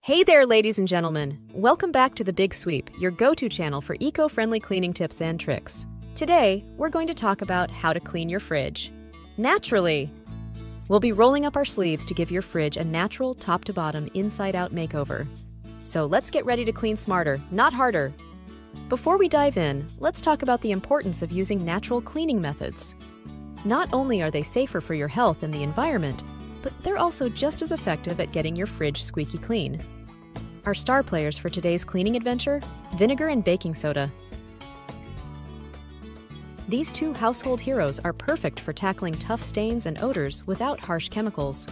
Hey there, ladies and gentlemen. Welcome back to The Big Sweep, your go-to channel for eco-friendly cleaning tips and tricks. Today, we're going to talk about how to clean your fridge naturally. We'll be rolling up our sleeves to give your fridge a natural, top-to-bottom, inside-out makeover. So let's get ready to clean smarter, not harder. Before we dive in, let's talk about the importance of using natural cleaning methods. Not only are they safer for your health and the environment, but they're also just as effective at getting your fridge squeaky clean. Our star players for today's cleaning adventure: vinegar and baking soda. These two household heroes are perfect for tackling tough stains and odors without harsh chemicals.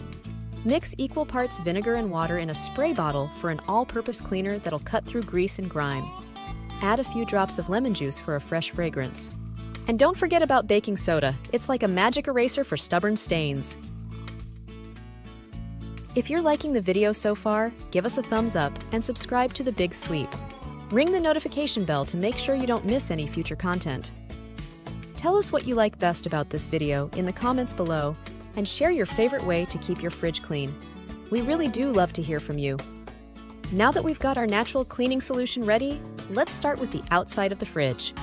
Mix equal parts vinegar and water in a spray bottle for an all-purpose cleaner that'll cut through grease and grime. Add a few drops of lemon juice for a fresh fragrance. And don't forget about baking soda. It's like a magic eraser for stubborn stains. If you're liking the video so far, give us a thumbs up and subscribe to The Big Sweep. Ring the notification bell to make sure you don't miss any future content. Tell us what you like best about this video in the comments below and share your favorite way to keep your fridge clean. We really do love to hear from you. Now that we've got our natural cleaning solution ready, let's start with the outside of the fridge.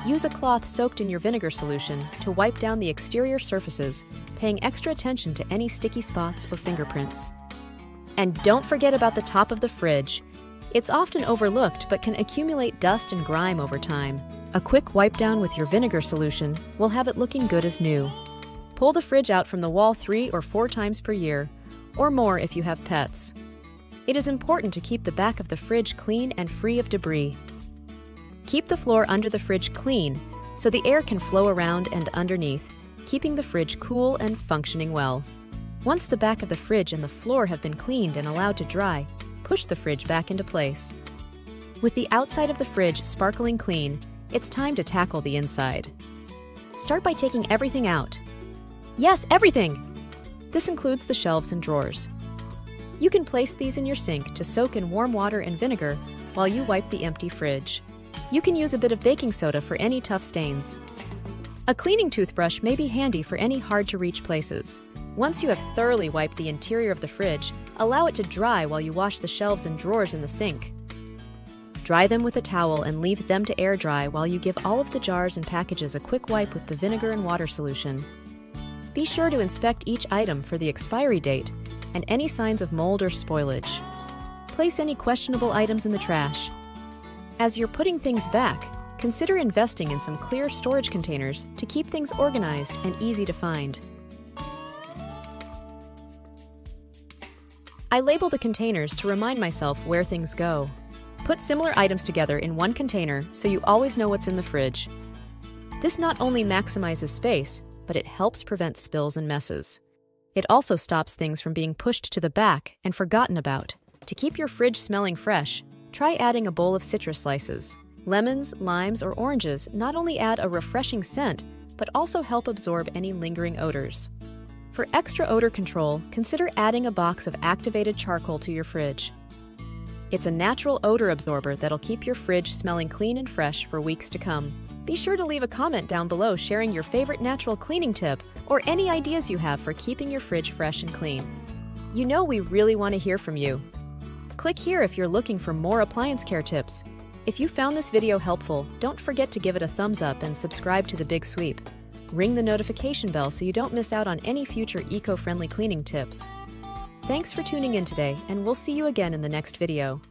Use a cloth soaked in your vinegar solution to wipe down the exterior surfaces, paying extra attention to any sticky spots or fingerprints. And don't forget about the top of the fridge. It's often overlooked but can accumulate dust and grime over time. A quick wipe down with your vinegar solution will have it looking good as new. Pull the fridge out from the wall 3 or 4 times per year, or more if you have pets. It is important to keep the back of the fridge clean and free of debris. Keep the floor under the fridge clean so the air can flow around and underneath, keeping the fridge cool and functioning well. Once the back of the fridge and the floor have been cleaned and allowed to dry, push the fridge back into place. With the outside of the fridge sparkling clean, it's time to tackle the inside. Start by taking everything out. Yes, everything! This includes the shelves and drawers. You can place these in your sink to soak in warm water and vinegar while you wipe the empty fridge. You can use a bit of baking soda for any tough stains. A cleaning toothbrush may be handy for any hard-to-reach places. Once you have thoroughly wiped the interior of the fridge, allow it to dry while you wash the shelves and drawers in the sink. Dry them with a towel and leave them to air dry while you give all of the jars and packages a quick wipe with the vinegar and water solution. Be sure to inspect each item for the expiry date and any signs of mold or spoilage. Place any questionable items in the trash. As you're putting things back, consider investing in some clear storage containers to keep things organized and easy to find. I label the containers to remind myself where things go. Put similar items together in one container so you always know what's in the fridge. This not only maximizes space, but it helps prevent spills and messes. It also stops things from being pushed to the back and forgotten about. To keep your fridge smelling fresh, try adding a bowl of citrus slices. Lemons, limes, or oranges not only add a refreshing scent, but also help absorb any lingering odors. For extra odor control, consider adding a box of activated charcoal to your fridge. It's a natural odor absorber that'll keep your fridge smelling clean and fresh for weeks to come. Be sure to leave a comment down below sharing your favorite natural cleaning tip or any ideas you have for keeping your fridge fresh and clean. You know we really want to hear from you. Click here if you're looking for more appliance care tips. If you found this video helpful, don't forget to give it a thumbs up and subscribe to The Big Sweep. Ring the notification bell so you don't miss out on any future eco-friendly cleaning tips. Thanks for tuning in today, and we'll see you again in the next video.